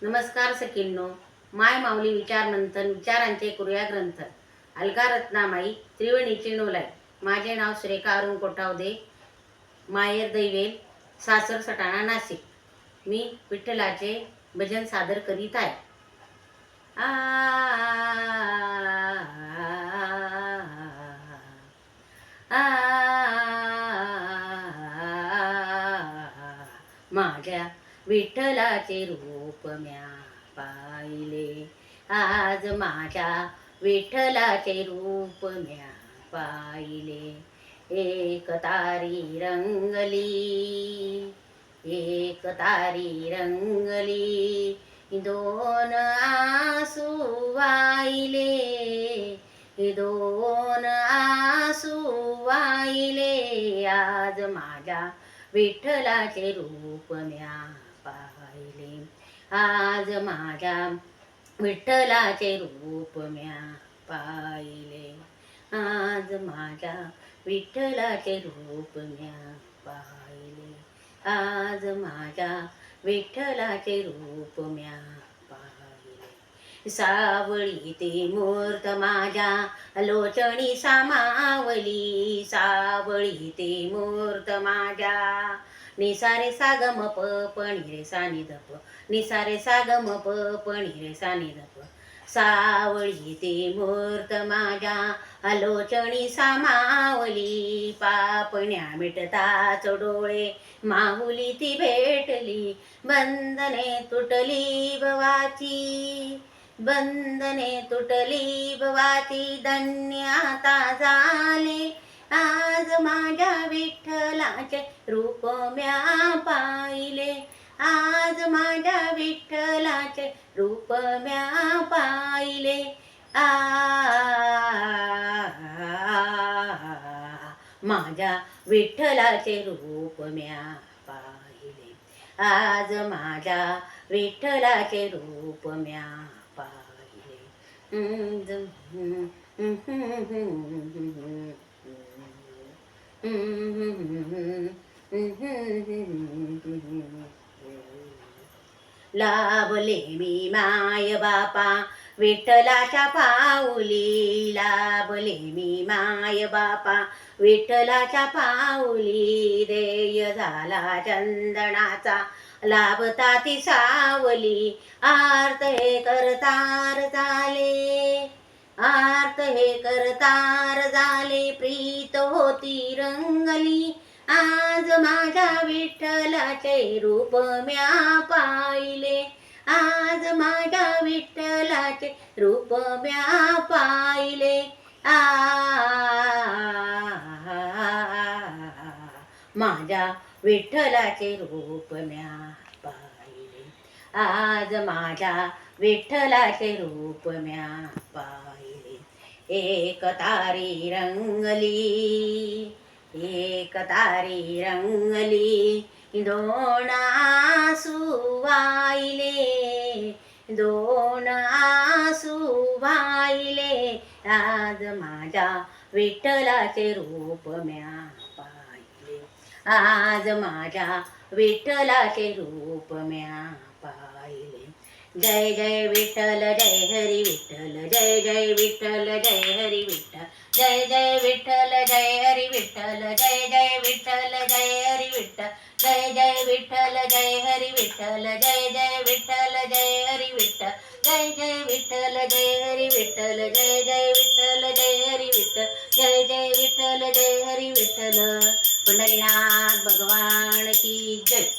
नमस्कार सखींनो. माय माऊली विचार मंथन विचारांचे करूया ग्रंथ. अलका रत्नामाई त्रिवेणीची नोलाई. माझे नाव सुरेखा अरुण कोठावदे. माहेर दैवेल, सासर सटाणा नाशिक. मी विठ्ठलाचे भजन सादर करीत आहे. आ माझ्या विठ्ठलाचे रूप म्या पाहिले. आज माझ्या विठ्ठलाचे रूप म्या पाहिले. एक तारी रंगली, एक तारी रंगली, दोन आसू वाहिले, दोन आसू वाहिले. आज माझ्या विठ्ठलाचे रूप म्या पाहिले. आज माझ्या विठ्ठलाचे रूप म्या पाहिले. आज माझ्या विठ्ठलाचे रूप म्या पाहिले. आज माझ्या विठ्ठलाचे रूप म्या पाहिले. सावळी ते मूर्त माझ्या लोचणी सामावली. सावळी ते मूर्त माझ्या निसारे सागम प पणी रे सानी धप, निसारे सागम प पणी रे सानी धप. सावळी ते मूर्त माझ्या लोचणी सामावली. पापण्या मिटताच डोळे माहुली ती भेटली. बंधने तुटली बवाची, बंधने तुटली बवाची, धन्य आता झाले. आज माझ्या विठ्ठलाचे रूप म्या पाहिले. आज माझ्या विठ्ठलाचे रूप म्या पाहिले. माझ्या विठ्ठलाचे रूप म्या पाहिले. आज माझ्या विठ्ठलाचे रूप म्या पाहिले. लाभले मी माय बापा विठ्ठलाच्या पाऊली. लाभले मी माय बापा विठ्ठलाच्या पाऊली. देय झाला चंदनाचा लाभता ती सावली. आर्त हे करतार झाले, आर्त हे करतार झाले, प्रीत होती रंगली. आज माझ्या विठ्ठलाचे रूप म्या पाहिले. आज माझ्या विठ्ठलाचे रूप म्या पाहिले. माझ्या विठ्ठलाचे रूप म्या पाहिले. आज माझ्या विठ्ठलाचे रूप म्या पाहिले. एक तारी रंगली, एक तारी रंगली, दोन आसू वाहिले, दोन आसू वाहिले. आज माझ्या विठ्ठलाचे रूप म्या पाहिले. आज माझ्या विठ्ठलाचे रूप म्या पाहिले. जय जय विठ्ठल, जय हरी विठ्ठल, जय जय विठ्ठल, जय हरी विठ्ठल, जय जय विठ्ठल, जय हरी विठ्ठल, जय जय विठ्ठल, जय हरी विठ्ठल, जय जय विठ्ठल, जय हरी विठ्ठल, जय जय विठ्ठल, जय हरी विठ्ठल, जय जय विठ्ठल, जय हरी विठ्ठल, जय जय विठ्ठल, जय हरी विठ्ठल, जय जय विठ्ठल, जय हरी विठ्ठल. पंढरीनाथ भगवान की जय.